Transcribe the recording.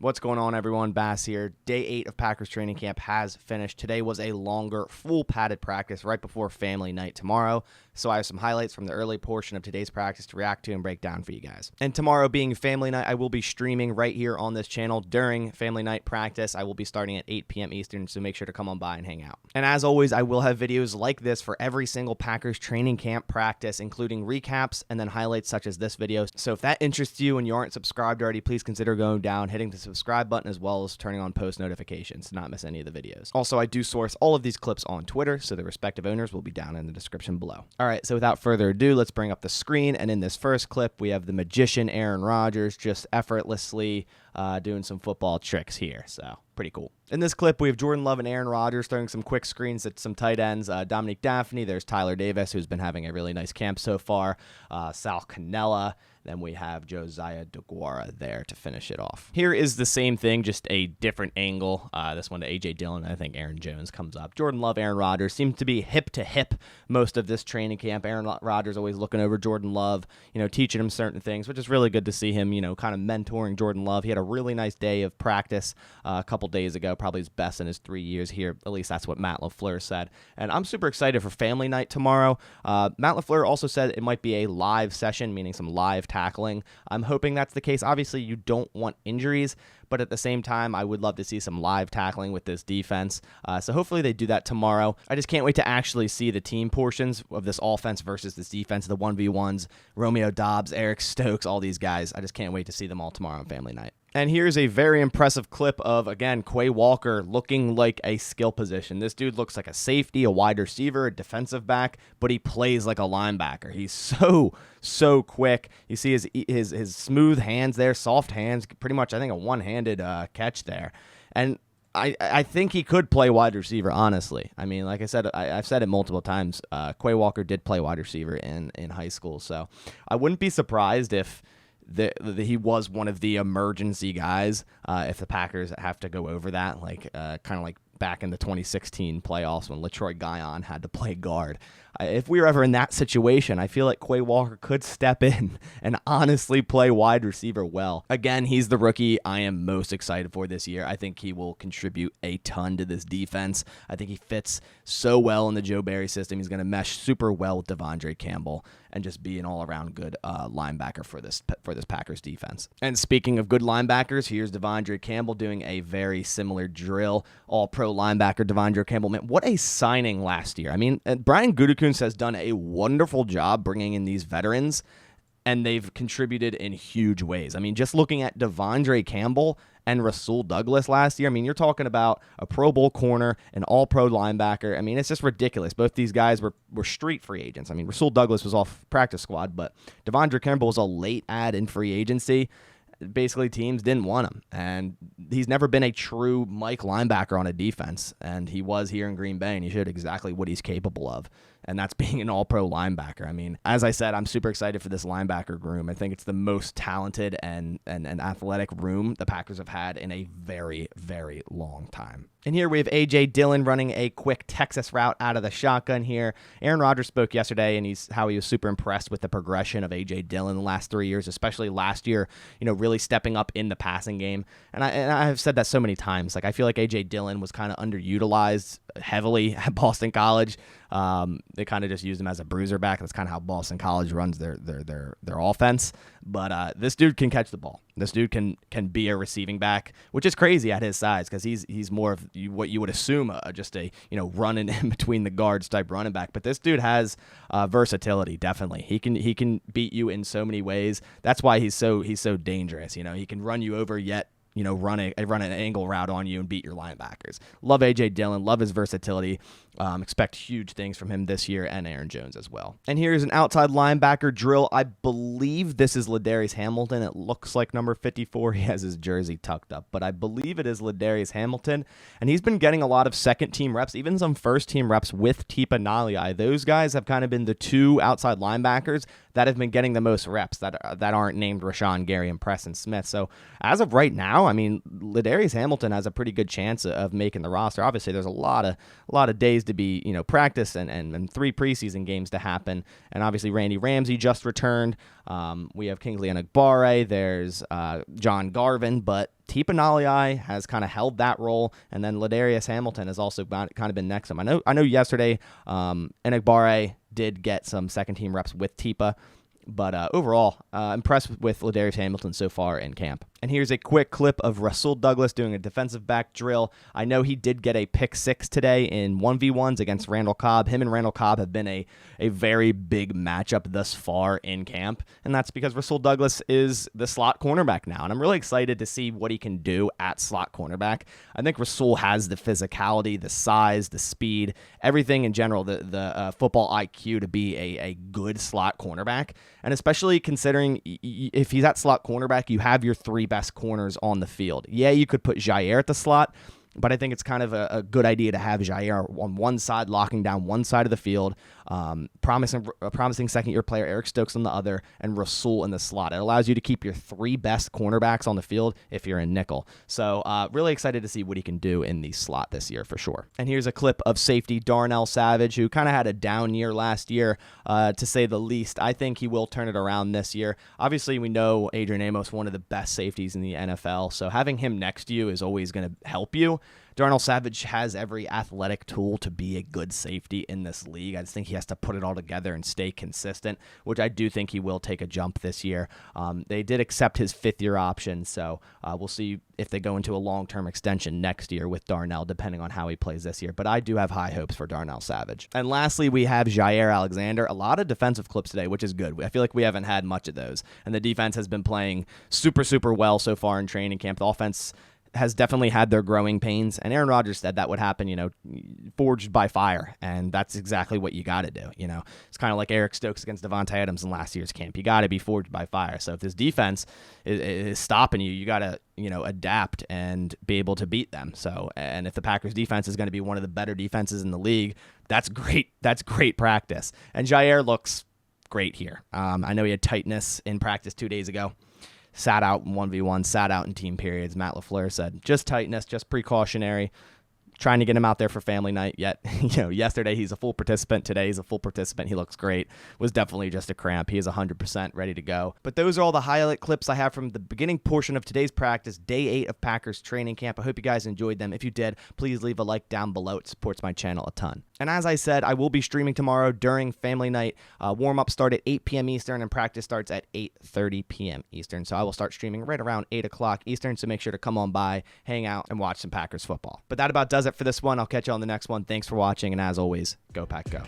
What's going on, everyone? Bass here. Day 8 of Packers training camp has finished. Today was a longer, full padded practice right before family night tomorrow. So I have some highlights from the early portion of today's practice to react to and break down for you guys. And tomorrow being family night, I will be streaming right here on this channel during family night practice. I will be starting at 8 p.m. Eastern, so make sure to come on by and hang out. And as always, I will have videos like this for every single Packers training camp practice, including recaps and then highlights such as this video. So if that interests you and you aren't subscribed already, please consider going down, hitting the subscribe button, as well as turning on post notifications to not miss any of the videos. Also, I do source all of these clips on Twitter, so the respective owners will be down in the description below. All right, so without further ado, let's bring up the screen. And in this first clip, we have the magician Aaron Rodgers just effortlessly doing some football tricks here. So pretty cool. In this clip, we have Jordan Love and Aaron Rodgers throwing some quick screens at some tight ends. Dominique Daphne, there's Tyler Davis, who's been having a really nice camp so far. Sal Cannella. Then we have Josiah DeGuara there to finish it off. Here is the same thing, just a different angle. This one to A.J. Dillon. I think Aaron Jones comes up. Jordan Love, Aaron Rodgers seems to be hip to hip most of this training camp. Aaron Rodgers always looking over Jordan Love, teaching him certain things, which is really good to see him, kind of mentoring Jordan Love. He had a really nice day of practice a couple days ago, probably his best in his 3 years here. At least that's what Matt LaFleur said. And I'm super excited for family night tomorrow. Matt LaFleur also said it might be a live session, meaning some live tackling. I'm hoping that's the case. Obviously, you don't want injuries, but at the same time, I would love to see some live tackling with this defense. So hopefully they do that tomorrow. I just can't wait to actually see the team portions of this offense versus this defense, the 1v1s, Romeo Doubs, Eric Stokes, all these guys. I just can't wait to see them all tomorrow on family night. And here's a very impressive clip of, again, Quay Walker looking like a skill position. This dude looks like a safety, a wide receiver, a defensive back, but he plays like a linebacker. He's so quick. You see his smooth hands there, soft hands, pretty much, I think, a one-handed catch there. And I think he could play wide receiver, honestly. I mean, like I said, I've said it multiple times. Quay Walker did play wide receiver in high school, so I wouldn't be surprised if he was one of the emergency guys if the Packers have to go over that, kind of like back in the 2016 playoffs when LaTroy Guion had to play guard. If we were ever in that situation, I feel like Quay Walker could step in and honestly play wide receiver well. Again, he's the rookie I am most excited for this year. I think he will contribute a ton to this defense. I think he fits so well in the Joe Barry system. He's going to mesh super well with Devondre Campbell and just be an all-around good linebacker for this Packers defense. And speaking of good linebackers, here's Devondre Campbell doing a very similar drill. All-pro linebacker Devondre Campbell. Man, what a signing last year. I mean, Brian Gutekunst has done a wonderful job bringing in these veterans, and they've contributed in huge ways. I mean, just looking at Devondre Campbell and Rasul Douglas last year, I mean, you're talking about a Pro Bowl corner, an all-pro linebacker. I mean, it's just ridiculous. Both these guys were street free agents. I mean, Rasul Douglas was off practice squad, but Devondre Campbell was a late add in free agency. Basically, teams didn't want him, and he's never been a true Mike linebacker on a defense, and he was here in Green Bay, and he showed exactly what he's capable of, and that's being an all-pro linebacker. I mean, as I said, I'm super excited for this linebacker room. I think it's the most talented and athletic room the Packers have had in a very, very long time. And here we have A.J. Dillon running a quick Texas route out of the shotgun here. Aaron Rodgers spoke yesterday, and how he was super impressed with the progression of A.J. Dillon the last 3 years, especially last year, really stepping up in the passing game. And I have said that so many times. Like, I feel like A.J. Dillon was kind of underutilized heavily at Boston College. They kind of just used him as a bruiser back. That's kind of how Boston College runs their offense. But this dude can catch the ball. This dude can be a receiving back, which is crazy at his size because he's more of what you would assume just a running in between the guards type running back. But this dude has versatility. Definitely, he can beat you in so many ways. That's why he's so dangerous. He can run you over yet run an angle route on you and beat your linebackers. Love A.J. Dillon. Love his versatility. Expect huge things from him this year and Aaron Jones as well. And here's an outside linebacker drill. I believe this is Ladarius Hamilton. It looks like number 54. He has his jersey tucked up, but I believe it is Ladarius Hamilton. And he's been getting a lot of second-team reps, even some first-team reps with Tipa Nalii. Those guys have kind of been the two outside linebackers that have been getting the most reps that aren't named Rashawn Gary and Preston Smith. So as of right now, I mean, Ladarius Hamilton has a pretty good chance of making the roster. Obviously, there's a lot of days to be practice and 3 preseason games to happen. And obviously, Randy Ramsey just returned. We have Kingsley Enagbare. There's John Garvin, but Tipa has kind of held that role, and then Ladarius Hamilton has also kind of been next to him. I know yesterday Enagbare did get some second-team reps with Tipa, but overall, impressed with Ladarius Hamilton so far in camp. And here's a quick clip of Rasul Douglas doing a defensive back drill. I know he did get a pick 6 today in 1v1s against Randall Cobb. Him and Randall Cobb have been a very big matchup thus far in camp, and that's because Rasul Douglas is the slot cornerback now, and I'm really excited to see what he can do at slot cornerback. I think Rasul has the physicality, the size, the speed, everything in general, the football IQ to be a good slot cornerback, and especially considering if he's at slot cornerback, you have your 3 best corners on the field. Yeah, you could put Jaire at the slot, but I think it's kind of a good idea to have Jaire on one side, locking down one side of the field, promising second-year player Eric Stokes on the other, and Rasul in the slot. It allows you to keep your 3 best cornerbacks on the field if you're in nickel. So really excited to see what he can do in the slot this year for sure. And here's a clip of safety Darnell Savage, who kind of had a down year last year, to say the least. I think he will turn it around this year. Obviously, we know Adrian Amos, one of the best safeties in the NFL, so having him next to you is always going to help you. Darnell Savage has every athletic tool to be a good safety in this league. I just think he has to put it all together and stay consistent, which I do think he will take a jump this year. They did accept his 5th-year option, so we'll see if they go into a long-term extension next year with Darnell, depending on how he plays this year. But I do have high hopes for Darnell Savage. And lastly, we have Jaire Alexander. A lot of defensive clips today, which is good. I feel like we haven't had much of those. And the defense has been playing super, super well so far in training camp. The offense has definitely had their growing pains, and Aaron Rodgers said that would happen, forged by fire, and that's exactly what you got to do. It's kind of like Eric Stokes against Devontae Adams in last year's camp. You got to be forged by fire. So if this defense is stopping you, you got to adapt and be able to beat them. So, and if the Packers defense is going to be one of the better defenses in the league, that's great. That's great practice. And Jaire looks great here. I know he had tightness in practice 2 days ago. Sat out in 1v1, sat out in team periods. Matt LaFleur said, just tightness, just precautionary, trying to get him out there for family night. Yet, yesterday he's a full participant. Today he's a full participant. He looks great. Was definitely just a cramp. He is 100% ready to go. But those are all the highlight clips I have from the beginning portion of today's practice, day 8 of Packers training camp. I hope you guys enjoyed them. If you did, please leave a like down below. It supports my channel a ton. And as I said, I will be streaming tomorrow during family night. Warm-up start at 8 p.m. Eastern, and practice starts at 8:30 p.m. Eastern. So I will start streaming right around 8 o'clock Eastern, so make sure to come on by, hang out, and watch some Packers football. But that about does it for this one. I'll catch you on the next one. Thanks for watching, and as always, go Pack Go.